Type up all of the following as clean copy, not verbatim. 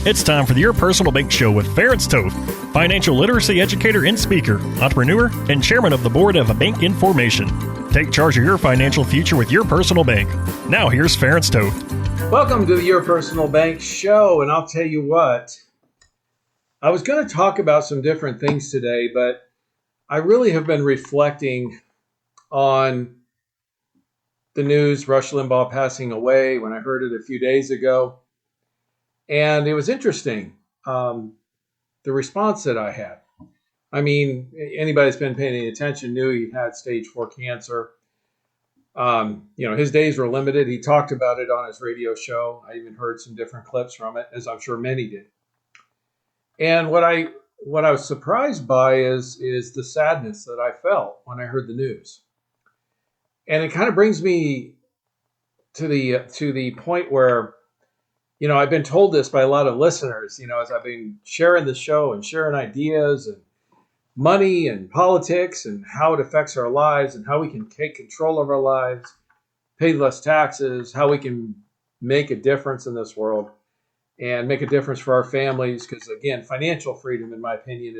It's time for the Your Personal Bank Show with Ferenc Toth, financial literacy educator and speaker, entrepreneur, and chairman of the board of Bank Information. Take charge of your financial future with Your Personal Bank. Now here's Ferenc Toth. Welcome to the Your Personal Bank Show, and I'll tell you what, I was going to talk about some different things today, but I really have been reflecting on the news, Rush Limbaugh passing away, when I heard it a few days ago. And it was interesting, the response that I had. I mean, anybody that's been paying any attention knew he had stage 4 cancer. His days were limited. He talked about it on his radio show. I even heard some different clips from it, as I'm sure many did. And what I was surprised by is the sadness that I felt when I heard the news. And it kind of brings me to the point where, I've been told this by a lot of listeners, as I've been sharing the show and sharing ideas and money and politics and how it affects our lives and how we can take control of our lives, pay less taxes, how we can make a difference in this world and make a difference for our families. Because again, financial freedom, in my opinion,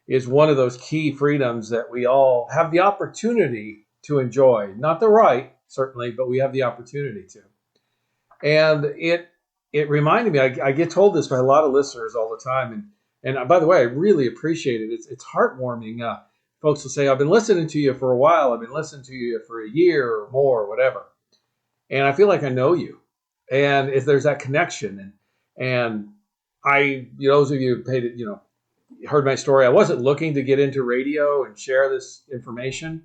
is one of those key freedoms that we all have the opportunity to enjoy. Not the right, certainly, but we have the opportunity to. And it reminded me, I get told this by a lot of listeners all the time. And by the way, I really appreciate it. It's heartwarming. Folks will say, I've been listening to you for a while. I've been listening to you for a year or more, or whatever. And I feel like I know you. And if there's that connection. And those of you who heard my story, I wasn't looking to get into radio and share this information.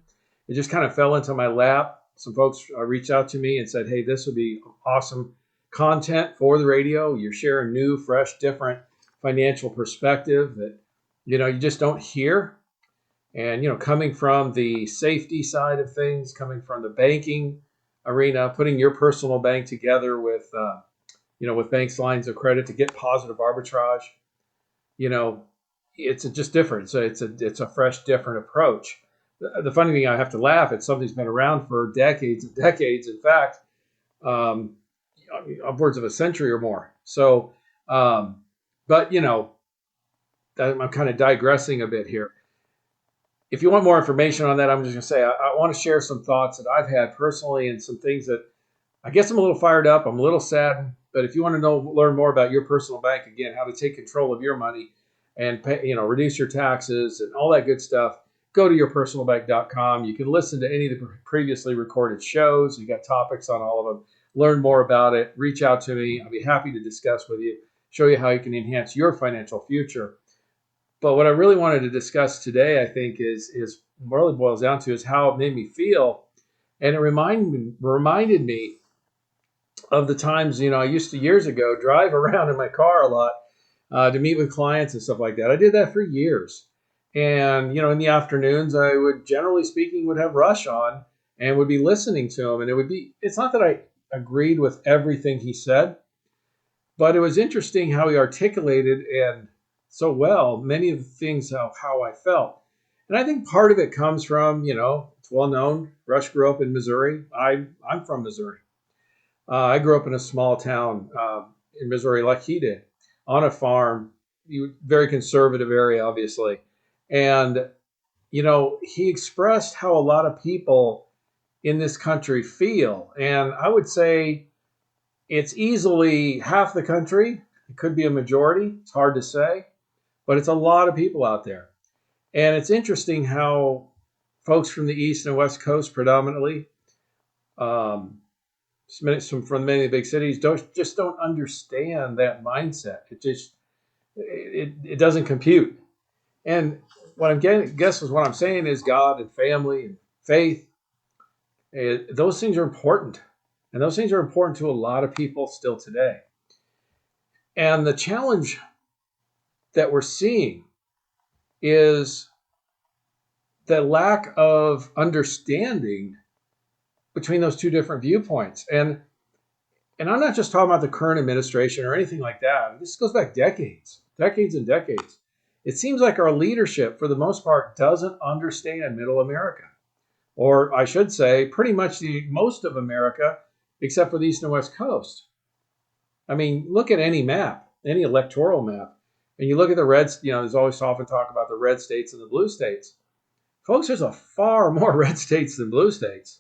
It just kind of fell into my lap. Some folks reached out to me and said, hey, this would be awesome content for the radio. You're sharing new, fresh, different financial perspective that, you just don't hear. And, coming from the safety side of things, coming from the banking arena, putting your personal bank together with, with banks' lines of credit to get positive arbitrage, it's just different. So it's a fresh, different approach. The funny thing, I have to laugh at something's been around for decades and decades. In fact, upwards of a century or more. So, but I'm kind of digressing a bit here. If you want more information on that, I'm just going to say, I want to share some thoughts that I've had personally and some things that I guess I'm a little fired up. I'm a little saddened, but if you want to learn more about your personal bank, again, how to take control of your money and pay, reduce your taxes and all that good stuff, go to yourpersonalbank.com. You can listen to any of the previously recorded shows. You got topics on all of them. Learn more about it. Reach out to me. I'll be happy to discuss with you, show you how you can enhance your financial future. But what I really wanted to discuss today, I think, is what it really boils down to is how it made me feel. And it reminded me of the times, I used to years ago drive around in my car a lot to meet with clients and stuff like that. I did that for years. And, in the afternoons, I would, generally speaking, would have Rush on and would be listening to him. And it's not that I agreed with everything he said, but it was interesting how he articulated and so well many of the things how I felt. And I think part of it comes from, it's well known, Rush grew up in Missouri. I'm from Missouri. I grew up in a small town in Missouri like he did, on a farm, very conservative area, obviously. And, he expressed how a lot of people in this country feel. And I would say it's easily half the country. It could be a majority. It's hard to say, but it's a lot of people out there. And it's interesting how folks from the East and West Coast predominantly, from many of the big cities, don't understand that mindset. It doesn't compute. And what I'm saying is God and family and faith. Those things are important. And those things are important to a lot of people still today. And the challenge that we're seeing is the lack of understanding between those two different viewpoints. And I'm not just talking about the current administration or anything like that. This goes back decades and decades. It seems like our leadership, for the most part, doesn't understand middle America. Or I should say, pretty much most of America, except for the East and West Coast. I mean, look at any map. any electoral map, and you look at the reds, there's always often talk about the red states and the blue states. Folks, there's a far more red states than blue states.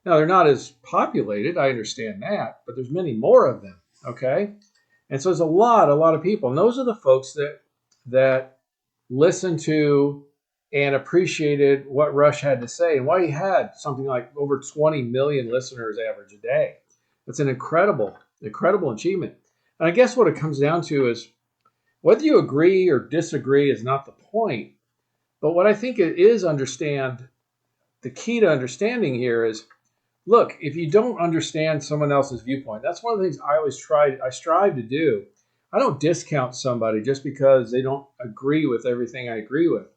Now, they're not as populated, I understand that, but there's many more of them, okay? And so there's a lot of people, and those are the folks that listened to and appreciated what Rush had to say, and why he had something like over 20 million listeners average a day. That's an incredible achievement. And I guess what it comes down to is whether you agree or disagree is not the point, but what I think it is the key to understanding here is, look, if you don't understand someone else's viewpoint, that's one of the things I strive to do. I don't discount somebody just because they don't agree with everything I agree with.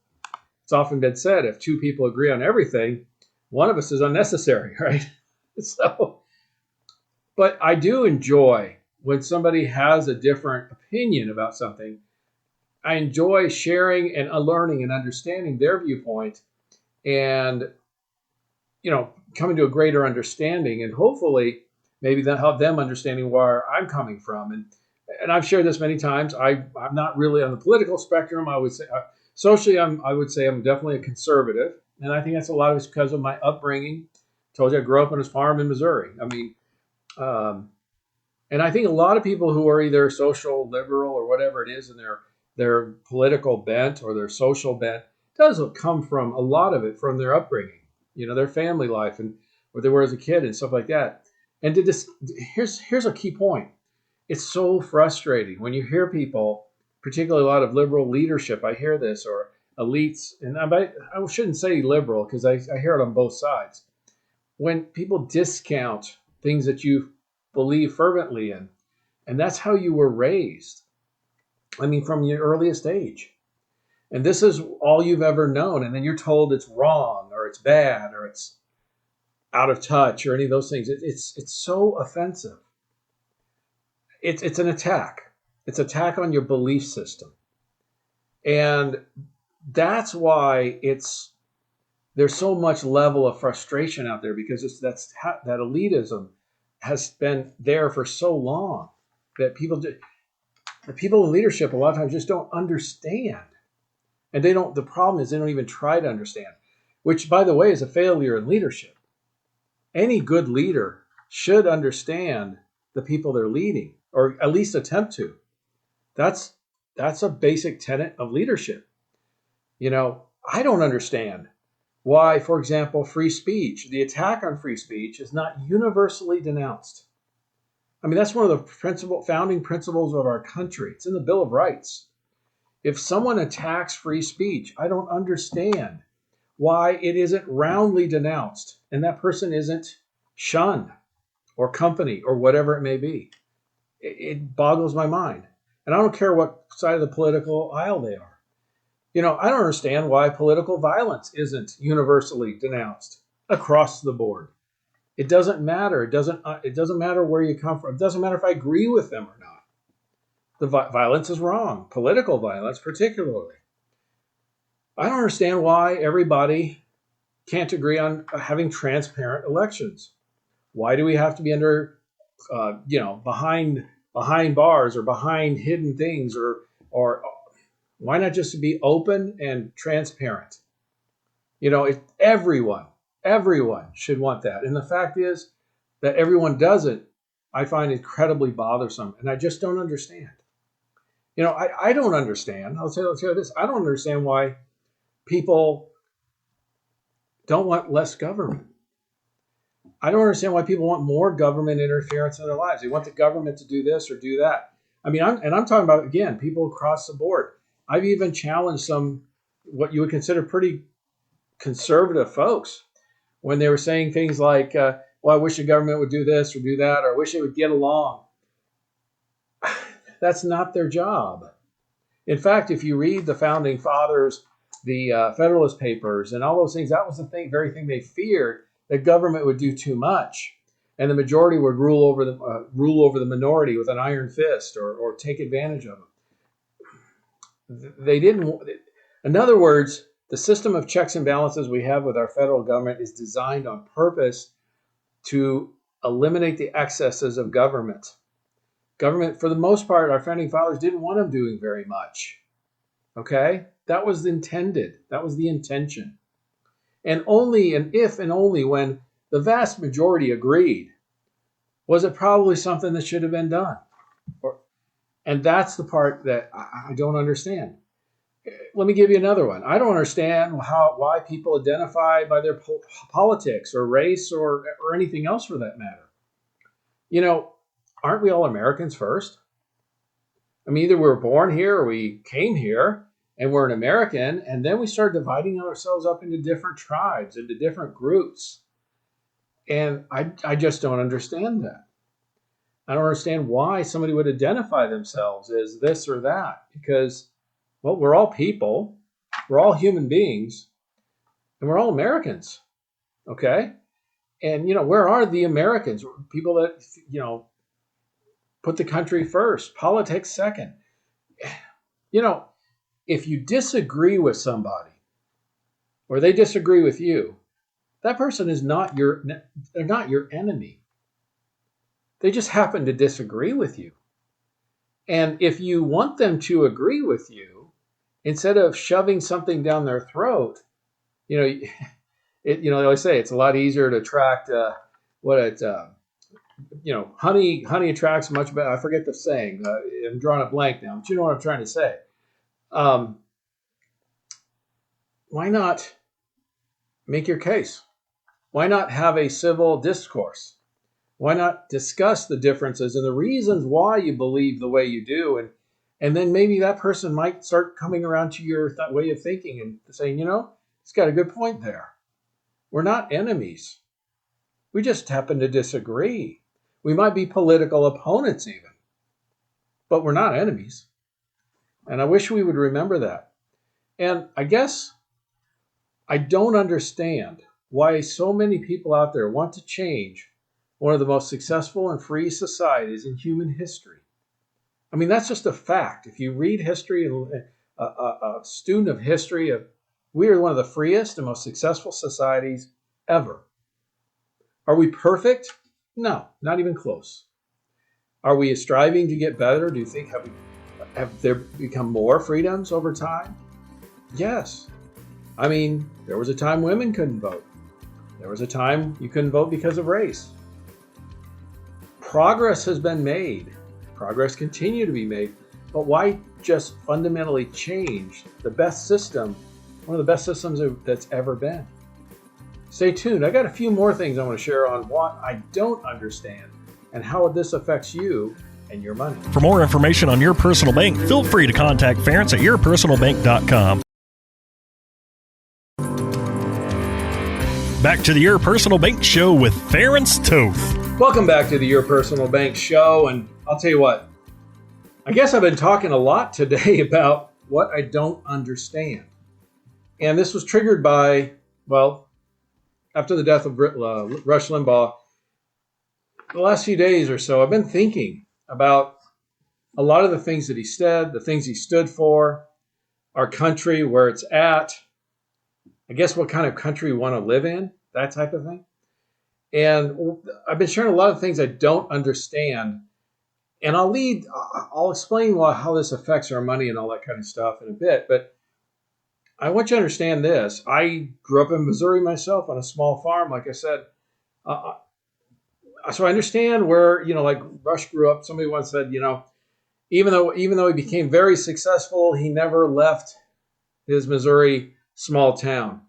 It's often been said, if two people agree on everything, one of us is unnecessary, right? But I do enjoy when somebody has a different opinion about something. I enjoy sharing and learning and understanding their viewpoint and, coming to a greater understanding, and hopefully maybe that help them understanding where I'm coming from. And I've shared this many times. I'm not really on the political spectrum. I would say socially, I would say I'm definitely a conservative. And I think that's a lot of it's because of my upbringing. I told you I grew up on a farm in Missouri. And I think a lot of people who are either social liberal or whatever it is in their political bent or their social bent does come from a lot of it from their upbringing, their family life and where they were as a kid and stuff like that. And here's a key point. It's so frustrating when you hear people, particularly a lot of liberal leadership. I hear this, or elites, and I shouldn't say liberal because I hear it on both sides. When people discount things that you believe fervently in, and that's how you were raised. From your earliest age. And this is all you've ever known. And then you're told it's wrong or it's bad or it's out of touch or any of those things. It's so offensive. It's an attack. It's an attack on your belief system. And that's why there's so much level of frustration out there, because that elitism has been there for so long that the people in leadership a lot of times just don't understand. And the problem is they don't even try to understand, which, by the way, is a failure in leadership. Any good leader should understand the people they're leading, or at least attempt to. That's a basic tenet of leadership. I don't understand why, for example, free speech, the attack on free speech is not universally denounced. That's one of the founding principles of our country. It's in the Bill of Rights. If someone attacks free speech, I don't understand why it isn't roundly denounced and that person isn't shunned or company or whatever it may be. It boggles my mind. And I don't care what side of the political aisle they are. I don't understand why political violence isn't universally denounced across the board. It doesn't matter. It doesn't matter where you come from. It doesn't matter if I agree with them or not. The violence is wrong. Political violence, particularly. I don't understand why everybody can't agree on having transparent elections. Why do we have to be under, behind bars or behind hidden things, or why not just be open and transparent? Everyone should want that. And the fact is that everyone doesn't, I find incredibly bothersome. And I just don't understand. I don't understand. Let's say this. I don't understand why people don't want less government. I don't understand why people want more government interference in their lives. They want the government to do this or do that. I'm talking about, again, people across the board. I've even challenged some, what you would consider pretty conservative folks, when they were saying things like, well, I wish the government would do this or do that, or I wish they would get along. That's not their job. In fact, if you read the Founding Fathers, the Federalist Papers, and all those things, that was the very thing they feared, that government would do too much, and the majority would rule over the minority with an iron fist, or take advantage of them. They didn't. In other words, the system of checks and balances we have with our federal government is designed on purpose to eliminate the excesses of government. Government, for the most part, our founding fathers didn't want them doing very much. Okay? That was intended. That was the intention. And only and if and only when the vast majority agreed was it probably something that should have been done. And that's the part that I don't understand. Let me give you another one. I don't understand why people identify by their politics or race or anything else for that matter. You know, aren't we all Americans first? I mean, either we were born here or we came here and we're an American, and then we start dividing ourselves up into different tribes, into different groups. And I just don't understand that. I don't understand why somebody would identify themselves as this or that, because, well, we're all people, we're all human beings, and we're all Americans, okay? And, you know, where are the Americans? People that, you know, put the country first, politics second. You know, if you disagree with somebody or they disagree with you, that person is they're not your enemy. They just happen to disagree with you. And if you want them to agree with you, instead of shoving something down their throat, you know, they always say it's a lot easier to attract honey attracts much better. I forget the saying. I'm drawing a blank now, but you know what I'm trying to say. Why not make your case? Why not have a civil discourse? Why not discuss the differences and the reasons why you believe the way you do? And then maybe that person might start coming around to your way of thinking and saying, you know, it's got a good point there. We're not enemies. We just happen to disagree. We might be political opponents even, but we're not enemies. And I wish we would remember that. And I guess I don't understand why so many people out there want to change one of the most successful and free societies in human history. I mean, that's just a fact. If you read history, a student of history, we are one of the freest and most successful societies ever. Are we perfect? No, not even close. Are we striving to get better? Do you think have there become more freedoms over time? Yes. I mean, there was a time women couldn't vote. There was a time you couldn't vote because of race. Progress has been made. Progress continue to be made. But why just fundamentally change the best system, one of the best systems that's ever been? Stay tuned. I got a few more things I want to share on what I don't understand and how this affects you and your money. For more information on Your Personal Bank, feel free to contact Ference at yourpersonalbank.com. Back to the Your Personal Bank Show with Ference Toth. Welcome back to the Your Personal Bank Show, and I'll tell you what, I guess I've been talking a lot today about what I don't understand. And this was triggered by, well, after the death of Rush Limbaugh, the last few days or so, I've been thinking about a lot of the things that he said, the things he stood for, our country, where it's at, I guess what kind of country we want to live in, that type of thing. And I've been sharing a lot of things I don't understand. And I'll explain how this affects our money and all that kind of stuff in a bit. But I want you to understand this. I grew up in Missouri myself on a small farm, like I said. So I understand where, like Rush grew up. Somebody once said, even though he became very successful, he never left his Missouri small town.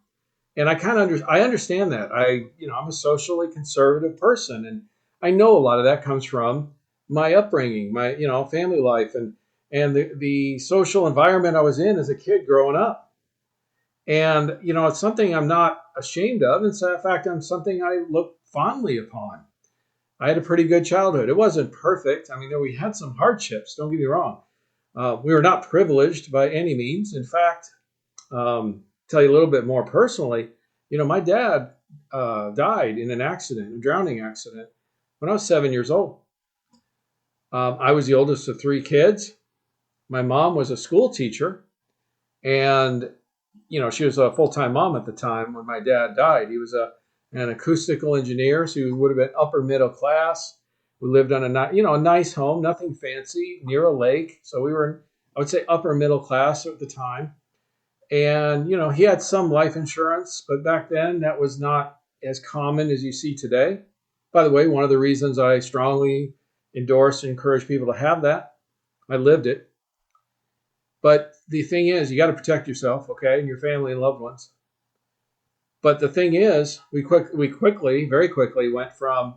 And I understand that. I'm a socially conservative person, and I know a lot of that comes from my upbringing, my family life, and the social environment I was in as a kid growing up. And it's something I'm not ashamed of. In fact, I'm something I look fondly upon. I had a pretty good childhood. It wasn't perfect. I mean, we had some hardships. Don't get me wrong. We were not privileged by any means. In fact, tell you a little bit more personally, my dad died in a drowning accident, when I was 7 years old. I was the oldest of three kids. My mom was a school teacher, and she was a full-time mom at the time when my dad died. He was an acoustical engineer, so he would have been upper middle class. We lived on a nice home, nothing fancy, near a lake. So we were, I would say, upper middle class at the time. And, he had some life insurance, but back then that was not as common as you see today. By the way, one of the reasons I strongly endorse and encourage people to have that, I lived it. But the thing is, you got to protect yourself, okay, and your family and loved ones. But the thing is, we very quickly went from,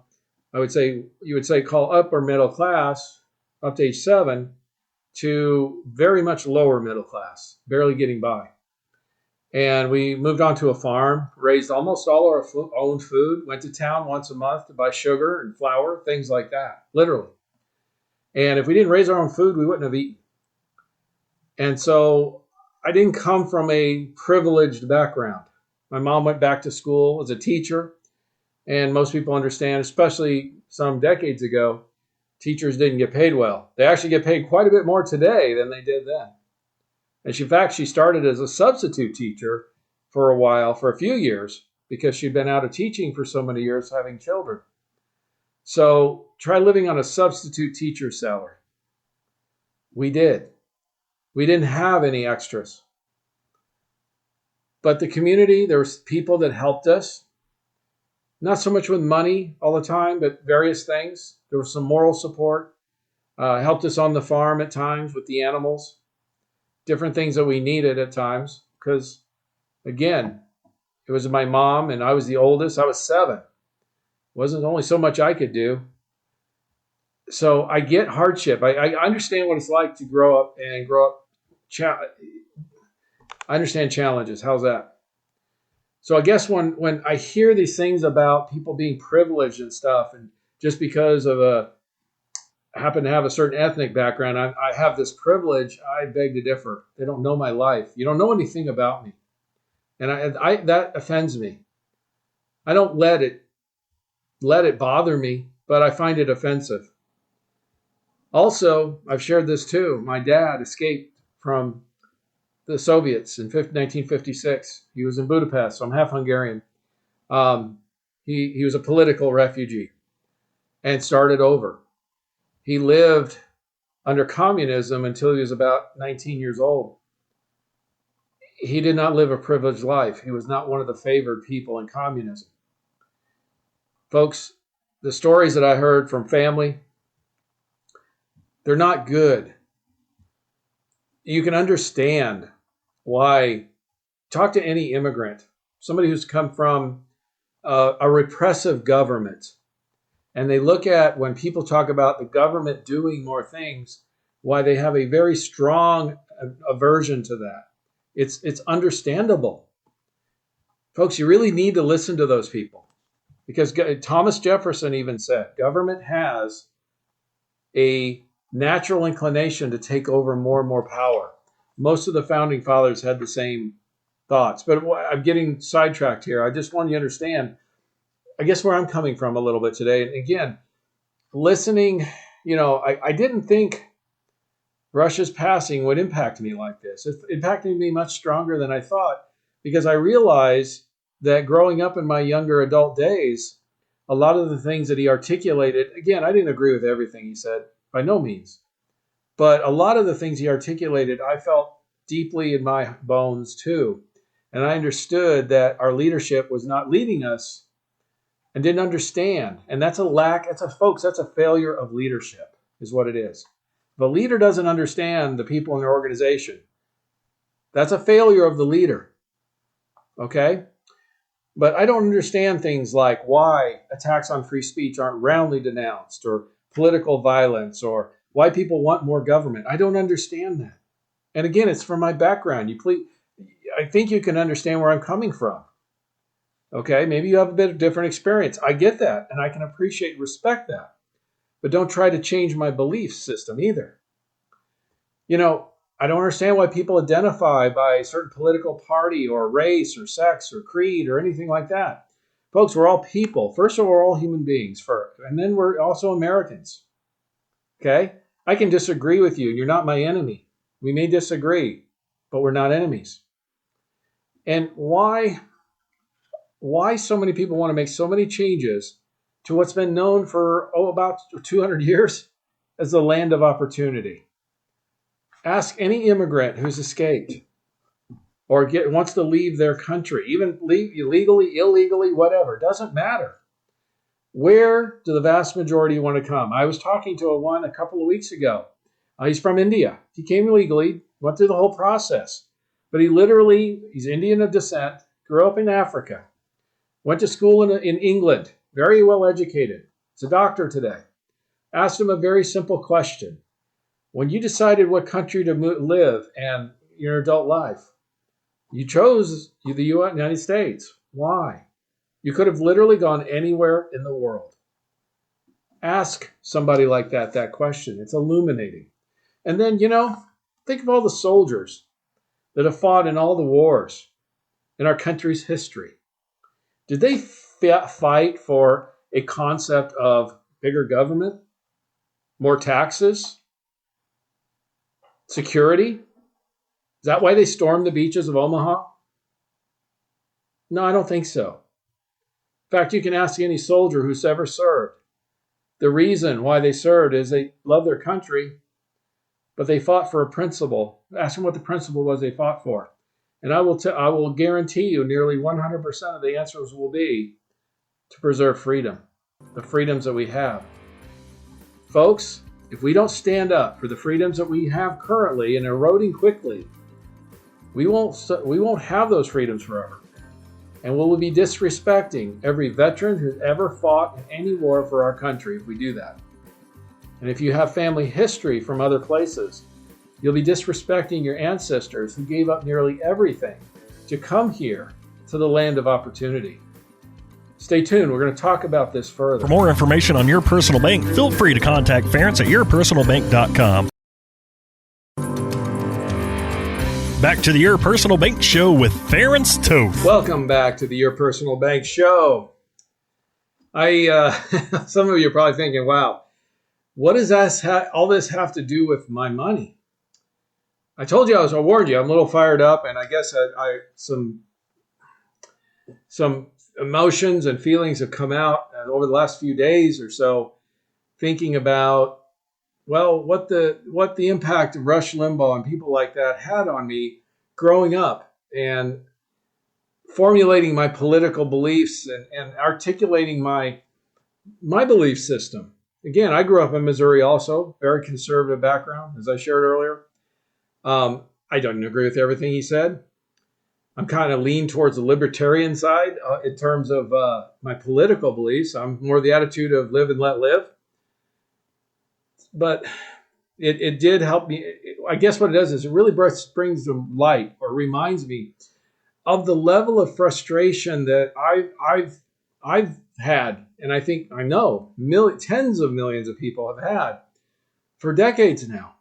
you would say call upper middle class up to age 7 to very much lower middle class, barely getting by. And we moved on to a farm, raised almost all our own food, went to town once a month to buy sugar and flour, things like that, literally. And if we didn't raise our own food, we wouldn't have eaten. And so I didn't come from a privileged background. My mom went back to school as a teacher, and most people understand, especially some decades ago, teachers didn't get paid well. They actually get paid quite a bit more today than they did then. And in fact, she started as a substitute teacher for a while, for a few years, because she'd been out of teaching for so many years having children. So try living on a substitute teacher salary. We did. We didn't have any extras. But the community, there was people that helped us. Not so much with money all the time, but various things. There was some moral support. Helped us on the farm at times with the animals. Different things that we needed at times. Because, again, it was my mom and I was the oldest. I was 7. Wasn't only so much I could do. So I get hardship. I understand what it's like to grow up. I understand challenges. How's that? So I guess when I hear these things about people being privileged and stuff, and just because of I happen to have a certain ethnic background, I have this privilege, I beg to differ. They don't know my life. You don't know anything about me. And that offends me. I don't let it bother me, but I find it offensive. Also, I've shared this too. My dad escaped from the Soviets in 1956. He was in Budapest, so I'm half Hungarian. He was a political refugee and started over. He lived under communism until he was about 19 years old. He did not live a privileged life. He was not one of the favored people in communism. Folks, the stories that I heard from family, they're not good. You can understand why. Talk to any immigrant, somebody who's come from a repressive government, and they look at when people talk about the government doing more things, why they have a very strong aversion to that. It's understandable. Folks, you really need to listen to those people, because Thomas Jefferson even said government has a natural inclination to take over more and more power. Most of the founding fathers had the same thoughts, but I'm getting sidetracked here. I just want you to understand, I guess, where I'm coming from a little bit today. And again, listening, I didn't think Russia's passing would impact me like this. It impacted me much stronger than I thought, because I realized that growing up in my younger adult days, a lot of the things that he articulated, again, I didn't agree with everything he said, by no means. But a lot of the things he articulated, I felt deeply in my bones too. And I understood that our leadership was not leading us and didn't understand. And that's a failure of leadership, is what it is. If a leader doesn't understand the people in their organization, that's a failure of the leader. Okay? But I don't understand things like why attacks on free speech aren't roundly denounced, or political violence, or why people want more government. I don't understand that. And again, it's from my background. I think you can understand where I'm coming from. Okay, maybe you have a bit of different experience. I get that, and I can appreciate, respect that. But don't try to change my belief system either. I don't understand why people identify by a certain political party or race or sex or creed or anything like that. Folks, we're all people. First of all, we're all human beings first, and then we're also Americans. Okay? I can disagree with you. You're not my enemy. We may disagree, but we're not enemies. And why so many people want to make so many changes to what's been known for, about 200 years as the land of opportunity. Ask any immigrant who's escaped or wants to leave their country, even legally, illegally, whatever. It doesn't matter. Where do the vast majority want to come? I was talking to one a couple of weeks ago. He's from India. He came illegally, went through the whole process. But he's Indian of descent, grew up in Africa, went to school in England, very well educated. He's a doctor today. Asked him a very simple question. When you decided what country to live in your adult life, you chose the United States. Why? You could have literally gone anywhere in the world. Ask somebody like that question. It's illuminating. And then, think of all the soldiers that have fought in all the wars in our country's history. Did they fight for a concept of bigger government, more taxes, security? Is that why they stormed the beaches of Omaha? No, I don't think so. In fact, you can ask any soldier who's ever served. The reason why they served is they love their country, but they fought for a principle. Ask them what the principle was they fought for. And I will guarantee you nearly 100% of the answers will be to preserve freedom, the freedoms that we have. Folks, if we don't stand up for the freedoms that we have currently and eroding quickly, we won't have those freedoms forever. And we'll be disrespecting every veteran who's ever fought in any war for our country if we do that. And if you have family history from other places, you'll be disrespecting your ancestors who gave up nearly everything to come here to the land of opportunity. Stay tuned. We're going to talk about this further. For more information on Your Personal Bank, feel free to contact Ference at yourpersonalbank.com. Back to the Your Personal Bank Show with Ference Toth. Welcome back to the Your Personal Bank Show. Some of you are probably thinking, wow, what does all this have to do with my money? I told you I warned you, I'm a little fired up, and I guess some emotions and feelings have come out over the last few days or so, thinking about, well, what the impact of Rush Limbaugh and people like that had on me growing up and formulating my political beliefs and articulating my belief system. Again, I grew up in Missouri also, very conservative background, as I shared earlier. I don't agree with everything he said. I'm kind of lean towards the libertarian side in terms of my political beliefs. I'm more the attitude of live and let live. But it did help me. I guess what it does is it really brings to light or reminds me of the level of frustration that I've had, and I know tens of millions of people have had for decades now,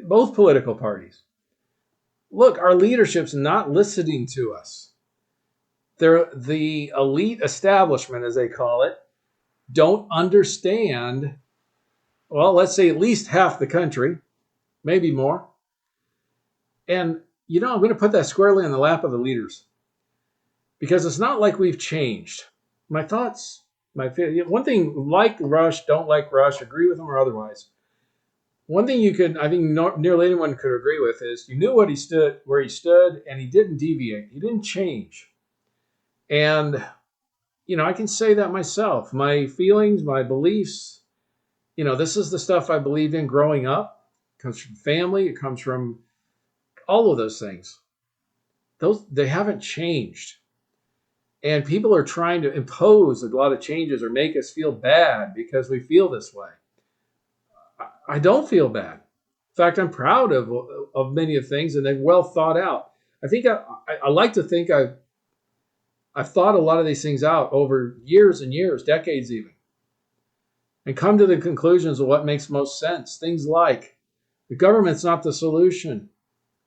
both political parties. Look, our leadership's not listening to us. The elite establishment, as they call it, don't understand, well, let's say at least half the country, maybe more. And, I'm going to put that squarely in the lap of the leaders, because it's not like we've changed. My thoughts, one thing, like Rush, don't like Rush, agree with him or otherwise. One thing I think nearly anyone could agree with is you knew where he stood, and he didn't deviate. He didn't change. And, I can say that myself. My feelings, my beliefs, this is the stuff I believed in growing up. It comes from family. It comes from all of those things. They haven't changed. And people are trying to impose a lot of changes or make us feel bad because we feel this way. I don't feel bad. In fact, I'm proud of many of things, and they're well thought out. I think I like to think I've thought a lot of these things out over years and years, decades even, and come to the conclusions of what makes most sense. Things like the government's not the solution. In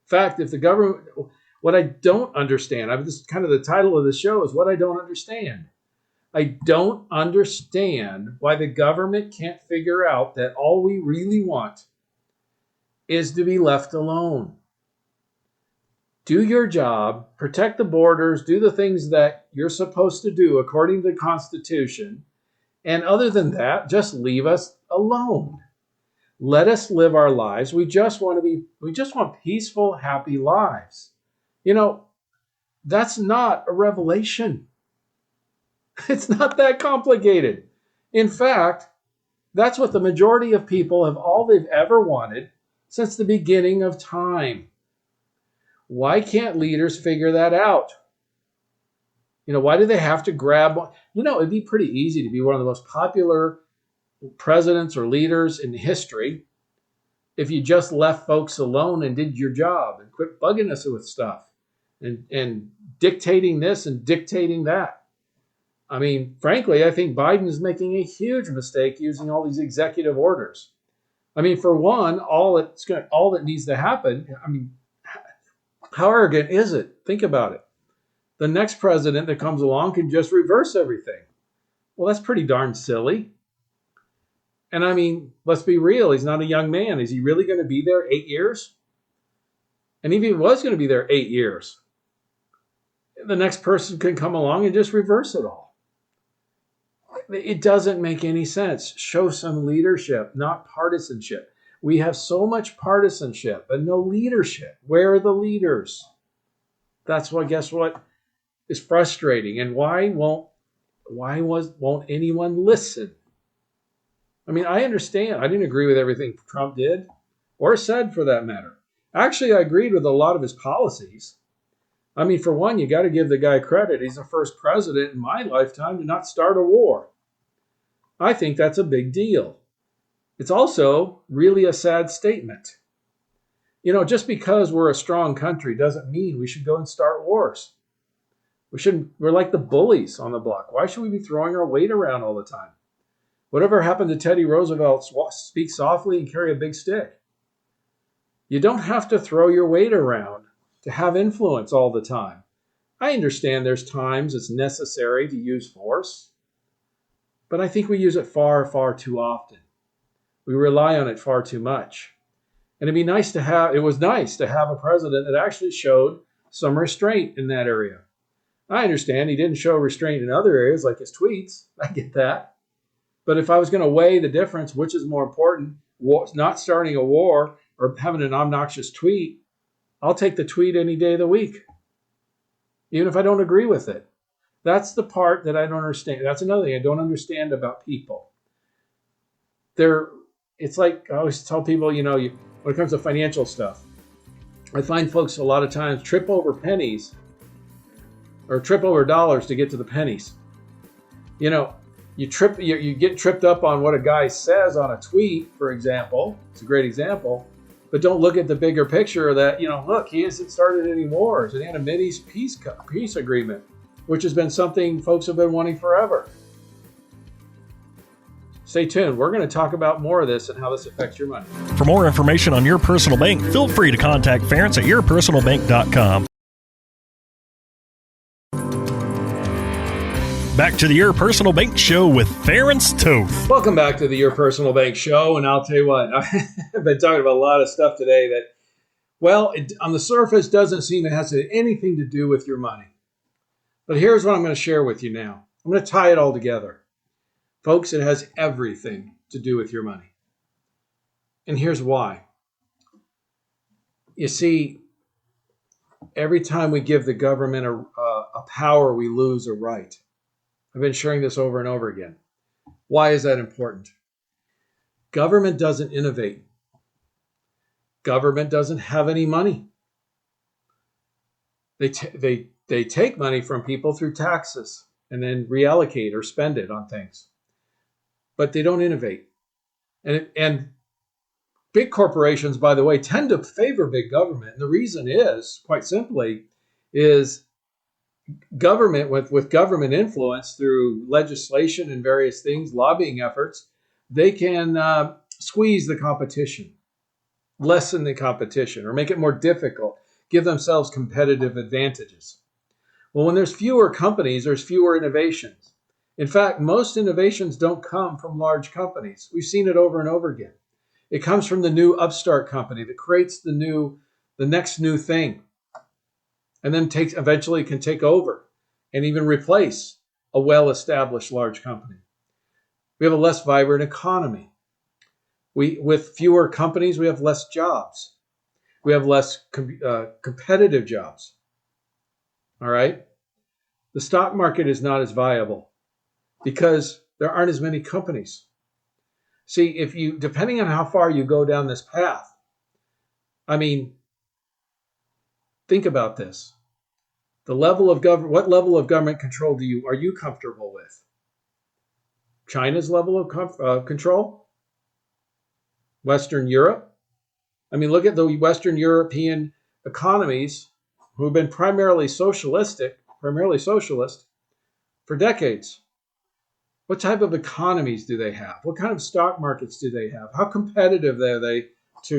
fact, if the government, what I don't understand, this is kind of the title of the show, is what I don't understand. I don't understand why the government can't figure out that all we really want is to be left alone. Do your job, protect the borders, do the things that you're supposed to do according to the Constitution, And other than that, just leave us alone. Let us live our lives. We just want peaceful, happy lives. You know, that's not a revelation. It's not that complicated. In fact, that's what the majority of people have all they've ever wanted since the beginning of time. Why can't leaders figure that out? Why do they have to grab? It'd be pretty easy to be one of the most popular presidents or leaders in history if you just left folks alone and did your job and quit bugging us with stuff and dictating this and dictating that. I mean, frankly, I think Biden is making a huge mistake using all these executive orders. I mean, for one, all that needs to happen, I mean, how arrogant is it? Think about it. The next president that comes along can just reverse everything. Well, that's pretty darn silly. And I mean, let's be real. He's not a young man. Is he really going to be there 8 years? And even if he was going to be there 8 years, the next person can come along and just reverse it all. It doesn't make any sense. Show some leadership, not partisanship. We have so much partisanship, but no leadership. Where are the leaders? That's what, guess what, is frustrating. And why won't anyone listen? I mean, I understand. I didn't agree with everything Trump did or said, for that matter. Actually, I agreed with a lot of his policies. I mean, for one, you got to give the guy credit. He's the first president in my lifetime to not start a war. I think that's a big deal. It's also really a sad statement. Just because we're a strong country doesn't mean we should go and start wars. We're like the bullies on the block. Why should we be throwing our weight around all the time? Whatever happened to Teddy Roosevelt, speak softly and carry a big stick. You don't have to throw your weight around to have influence all the time. I understand there's times it's necessary to use force, but I think we use it far, far too often. We rely on it far too much. And it was nice to have a president that actually showed some restraint in that area. I understand he didn't show restraint in other areas like his tweets. I get that. But if I was going to weigh the difference, which is more important, not starting a war or having an obnoxious tweet, I'll take the tweet any day of the week, even if I don't agree with it. That's the part that I don't understand. That's another thing I don't understand about people. It's like I always tell people, when it comes to financial stuff, I find folks a lot of times trip over pennies or trip over dollars to get to the pennies. You get tripped up on what a guy says on a tweet, for example. It's a great example. But don't look at the bigger picture that, look, he hasn't started any wars. And he had a Mideast peace agreement, which has been something folks have been wanting forever. Stay tuned. We're going to talk about more of this and how this affects your money. For more information on Your Personal Bank, feel free to contact Ference at yourpersonalbank.com. Back to the Your Personal Bank Show with Ference Toth. Welcome back to the Your Personal Bank Show. And I'll tell you what, I've been talking about a lot of stuff today that, well, on the surface doesn't seem it has anything to do with your money. But here's what I'm going to share with you now. I'm going to tie it all together. Folks, it has everything to do with your money. And here's why. You see, every time we give the government a power, we lose a right. I've been sharing this over and over again. Why is that important? Government doesn't innovate. Government doesn't have any money. They take money from people through taxes and then reallocate or spend it on things. But they don't innovate. And big corporations, by the way, tend to favor big government. And the reason is, quite simply, is government with government influence through legislation and various things, lobbying efforts, they can squeeze the competition, lessen the competition, or make it more difficult, give themselves competitive advantages. Well, when there's fewer companies, there's fewer innovations. In fact, most innovations don't come from large companies. We've seen it over and over again. It comes from the new upstart company that creates the next new thing, and then eventually can take over and even replace a well-established large company. We have a less vibrant economy. With fewer companies, we have less jobs. We have less competitive jobs. All right? The stock market is not as viable because there aren't as many companies. See, depending on how far you go down this path, I mean, think about this. What level of government control are you comfortable with? China's level of control? Western Europe? I mean, look at the Western European economies who have been primarily socialist for decades. What type of economies do they have? What kind of stock markets do they have? How competitive are they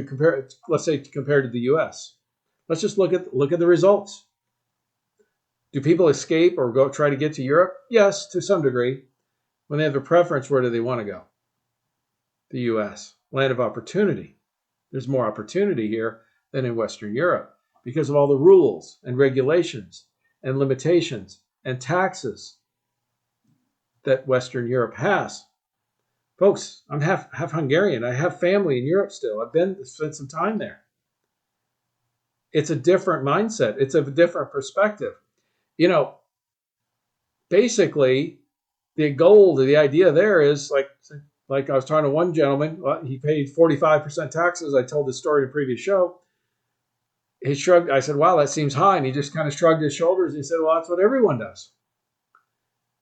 compared to the US? Let's just look at the results. Do people escape or go try to get to Europe? Yes, to some degree. When they have a preference, where do they want to go? The US, land of opportunity. There's more opportunity here than in Western Europe because of all the rules and regulations and limitations and taxes that Western Europe has. Folks, I'm half Hungarian. I have family in Europe still. I've spent some time there. It's a different mindset. It's a different perspective. Basically, the idea there is like I was talking to one gentleman, he paid 45% taxes. I told this story in a previous show. He shrugged. I said, wow, that seems high. And he just kind of shrugged his shoulders. He said, well, that's what everyone does.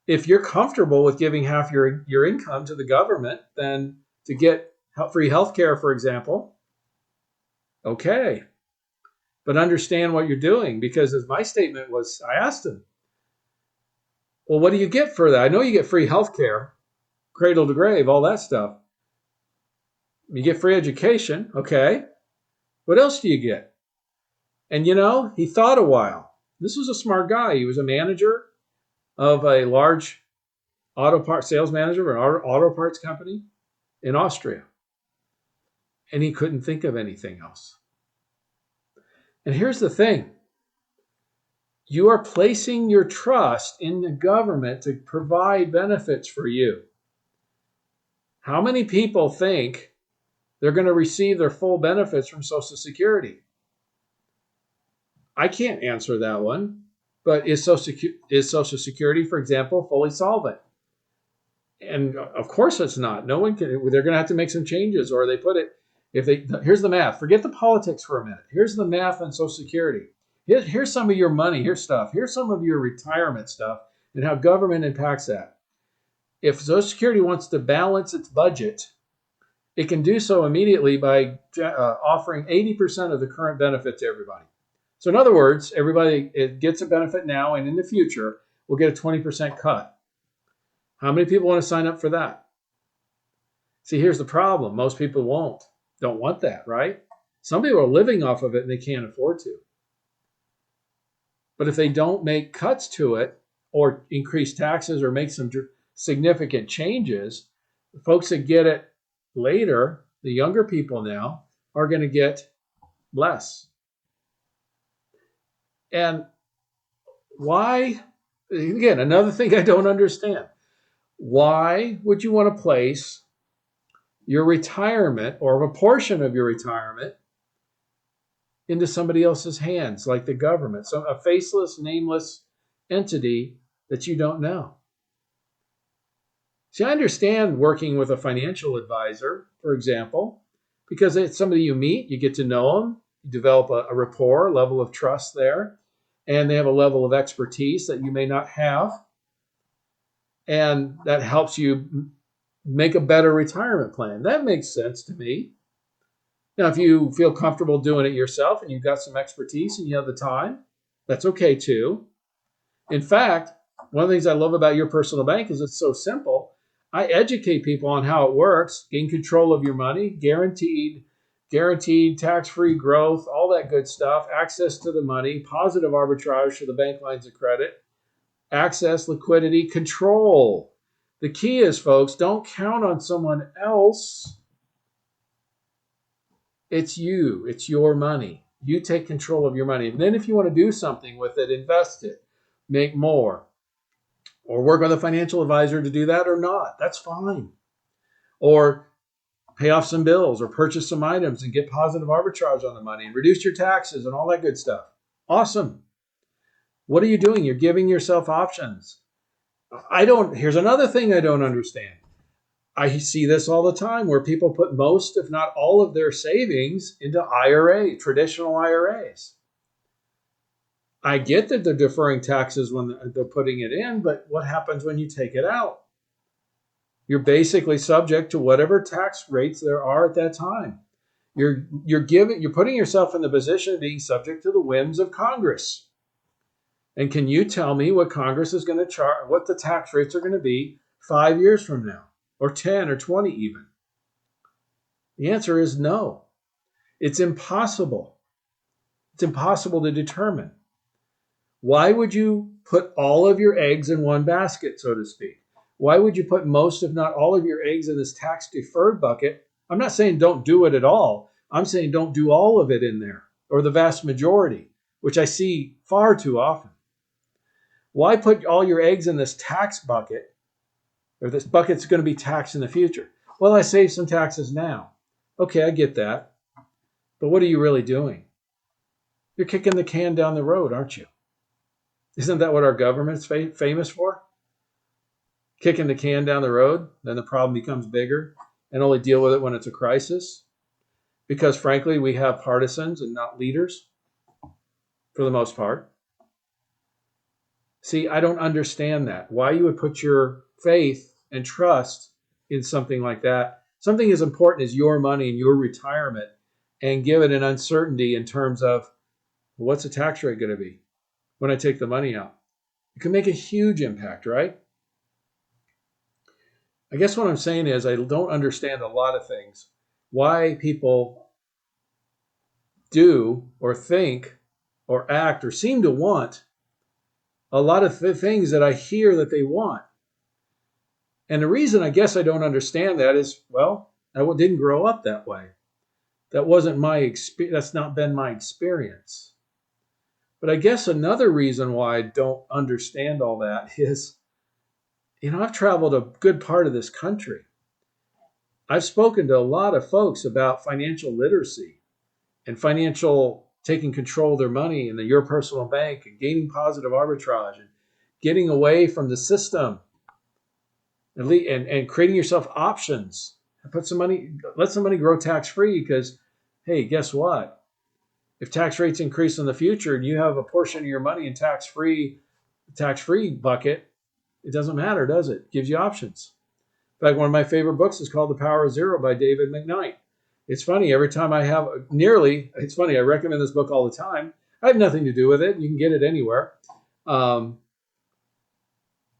If you're comfortable with giving half your income to the government, then to get free health care, for example, okay. But understand what you're doing, because as my statement was, I asked him, well, what do you get for that? I know you get free health care, cradle to grave, all that stuff. You get free education, okay. What else do you get? And he thought a while. This was a smart guy. He was a manager of a large sales manager of an auto parts company in Austria. And he couldn't think of anything else. And here's the thing. You are placing your trust in the government to provide benefits for you. How many people think they're going to receive their full benefits from Social Security? I can't answer that one. But is Social Security, for example, fully solvent? And of course it's not. No one can. They're going to have to make some changes, or they put it. Here's the math. Forget the politics for a minute. Here's the math on Social Security. Here's some of your money. Here's stuff. Here's some of your retirement stuff and how government impacts that. If Social Security wants to balance its budget, it can do so immediately by offering 80% of the current benefit to everybody. So in other words, everybody gets a benefit now, and in the future, will get a 20% cut. How many people want to sign up for that? See, here's the problem. Most people don't want that, right? Some people are living off of it and they can't afford to. But if they don't make cuts to it or increase taxes or make some significant changes, the folks that get it later, the younger people now, are going to get less. And why? Again, another thing I don't understand. Why would you want to place your retirement or a portion of your retirement into somebody else's hands, like the government, a faceless, nameless entity that you don't know? See, I understand working with a financial advisor, for example, because it's somebody you meet, you get to know them, you develop a rapport, a level of trust there, and they have a level of expertise that you may not have. And that helps you make a better retirement plan. That makes sense to me. Now, if you feel comfortable doing it yourself and you've got some expertise and you have the time, that's okay too. In fact, one of the things I love about Your Personal Bank is it's so simple. I educate people on how it works, gain control of your money, guaranteed tax-free growth, all that good stuff, access to the money, positive arbitrage to the bank lines of credit, access, liquidity, control. The key is, folks, don't count on someone else. It's you. It's your money. You take control of your money. And then if you want to do something with it, invest it, make more, or work with a financial advisor to do that or not. That's fine. or pay off some bills or purchase some items and get positive arbitrage on the money and reduce your taxes and all that good stuff. Awesome. What are you doing? You're giving yourself options. Here's another thing I don't understand. I see this all the time where people put most, if not all of their savings into traditional IRAs. I get that they're deferring taxes when they're putting it in, but what happens when you take it out? You're basically subject to whatever tax rates there are at that time. You're putting yourself in the position of being subject to the whims of Congress. And can you tell me what Congress is going to charge, what the tax rates are going to be 5 years from now, or 10 or 20 even? The answer is no. It's impossible. It's impossible to determine. Why would you put all of your eggs in one basket, so to speak? Why would you put most, if not all of your eggs in this tax deferred bucket? I'm not saying don't do it at all. I'm saying don't do all of it in there, or the vast majority, which I see far too often. Why put all your eggs in this tax bucket, or this bucket's going to be taxed in the future? Well, I save some taxes now. Okay, I get that. But what are you really doing? You're kicking the can down the road, aren't you? Isn't that what our government's famous for? Kicking the can down the road, then the problem becomes bigger, and only deal with it when it's a crisis. Because frankly, we have partisans and not leaders, for the most part. See, I don't understand that. Why you would put your faith and trust in something like that, something as important as your money and your retirement, and give it an uncertainty in terms of, what's the tax rate going to be when I take the money out? It can make a huge impact, right? I guess what I'm saying is I don't understand a lot of things. Why people do or think or act or seem to want a lot of things that I hear that they want. And the reason I guess I don't understand that is, well, I didn't grow up that way. That wasn't my experience. That's not been my experience. But I guess another reason why I don't understand all that is, I've traveled a good part of this country. I've spoken to a lot of folks about financial literacy and taking control of their money in your personal bank and gaining positive arbitrage and getting away from the system and creating yourself options. Let some money grow tax-free because, hey, guess what? If tax rates increase in the future and you have a portion of your money in tax-free bucket, it doesn't matter, does it? It gives you options. In fact, one of my favorite books is called The Power of Zero by David McKnight. It's funny, every time I recommend this book all the time. I have nothing to do with it. You can get it anywhere.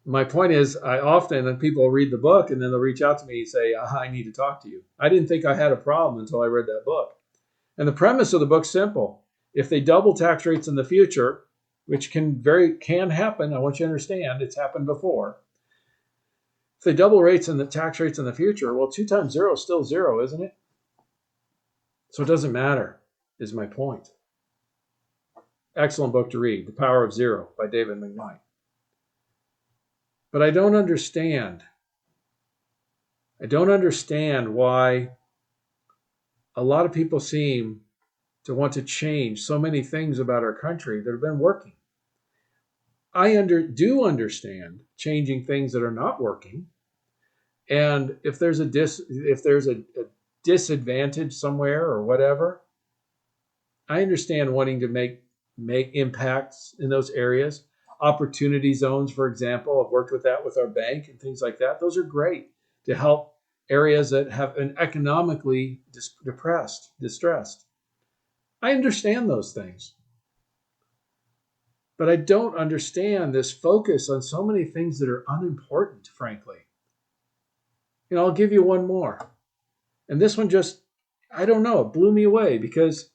My point is, when people read the book and then they'll reach out to me and say, I need to talk to you. I didn't think I had a problem until I read that book. And the premise of the book's simple. If they double tax rates in the future, which can happen, I want you to understand, it's happened before. If they double tax rates in the future, well, 2 times 0 is still 0, isn't it? So it doesn't matter, is my point. Excellent book to read, The Power of Zero by David McKnight. But I don't understand. I don't understand why a lot of people seem to want to change so many things about our country that have been working. I do understand changing things that are not working. And if there's a disadvantage somewhere or whatever, I understand wanting to make impacts in those areas. Opportunity zones, for example, I've worked with that with our bank and things like that. Those are great to help areas that have been economically distressed. I understand those things. But I don't understand this focus on so many things that are unimportant, frankly. I'll give you one more. And this one it blew me away because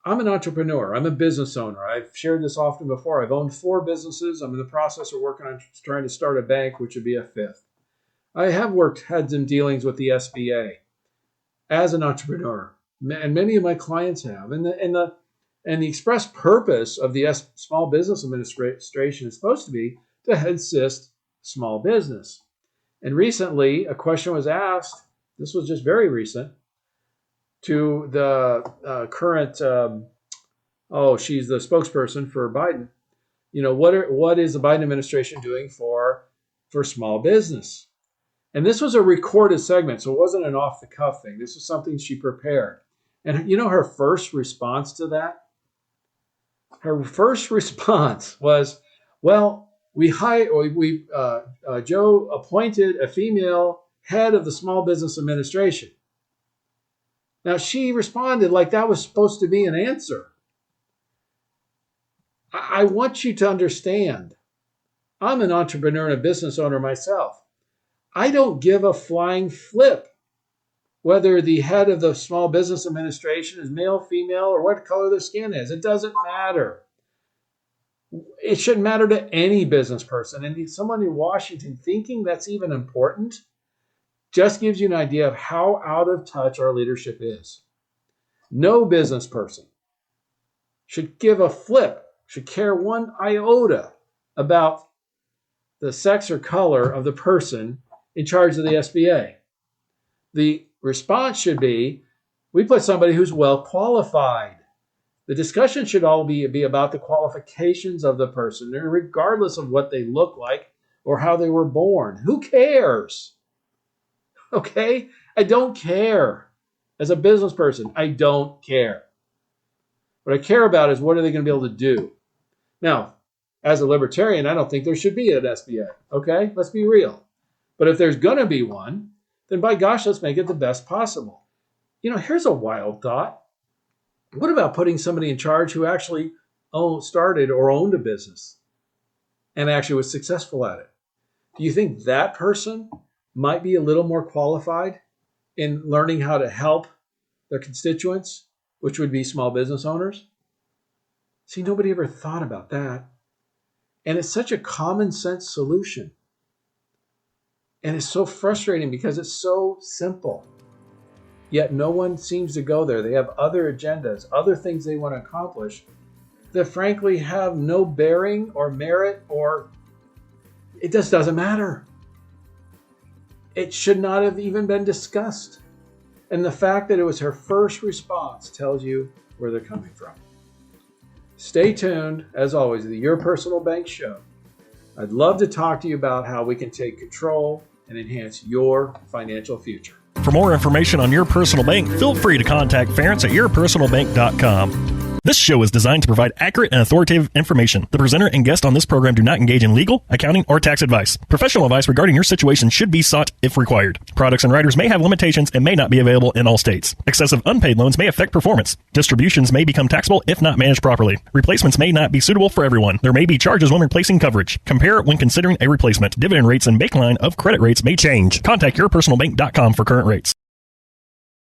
I'm an entrepreneur. I'm a business owner. I've shared this often before. I've owned 4 businesses. I'm in the process of working on trying to start a bank, which would be a 5th. I have had some dealings with the SBA as an entrepreneur, and many of my clients have. And the express purpose of the Small Business Administration is supposed to be to assist small business. And recently, a question was asked, this was just very recent, to the current, she's the spokesperson for Biden. What is the Biden administration doing for small business? And this was a recorded segment, so it wasn't an off-the-cuff thing. This was something she prepared. And her first response to that? Her first response was, well, Joe appointed a female head of the Small Business Administration. Now, she responded like that was supposed to be an answer. I want you to understand, I'm an entrepreneur and a business owner myself. I don't give a flying flip whether the head of the Small Business Administration is male, female, or what color their skin is. It doesn't matter. It shouldn't matter to any business person. And someone in Washington thinking that's even important just gives you an idea of how out of touch our leadership is. No business person should give a flip, should care one iota about the sex or color of the person in charge of the SBA. The response should be, we put somebody who's well qualified. The discussion should all be about the qualifications of the person, regardless of what they look like or how they were born. Who cares? Okay? I don't care. As a business person, I don't care. What I care about is what are they going to be able to do? Now, as a libertarian, I don't think there should be an SBA. Okay? Let's be real. But if there's going to be one, then by gosh, let's make it the best possible. Here's a wild thought. What about putting somebody in charge who actually started or owned a business and actually was successful at it? Do you think that person might be a little more qualified in learning how to help their constituents, which would be small business owners? See, nobody ever thought about that. And it's such a common sense solution. And it's so frustrating because it's so simple. Yet no one seems to go there. They have other agendas, other things they want to accomplish that frankly have no bearing or merit, or it just doesn't matter. It should not have even been discussed. And the fact that it was her first response tells you where they're coming from. Stay tuned, as always, to the Your Personal Bank Show. I'd love to talk to you about how we can take control and enhance your financial future. For more information on Your Personal Bank, feel free to contact Ference at yourpersonalbank.com. This show is designed to provide accurate and authoritative information. The presenter and guest on this program do not engage in legal, accounting, or tax advice. Professional advice regarding your situation should be sought if required. Products and riders may have limitations and may not be available in all states. Excessive unpaid loans may affect performance. Distributions may become taxable if not managed properly. Replacements may not be suitable for everyone. There may be charges when replacing coverage. Compare when considering a replacement. Dividend rates and baseline of credit rates may change. Contact yourpersonalbank.com for current rates.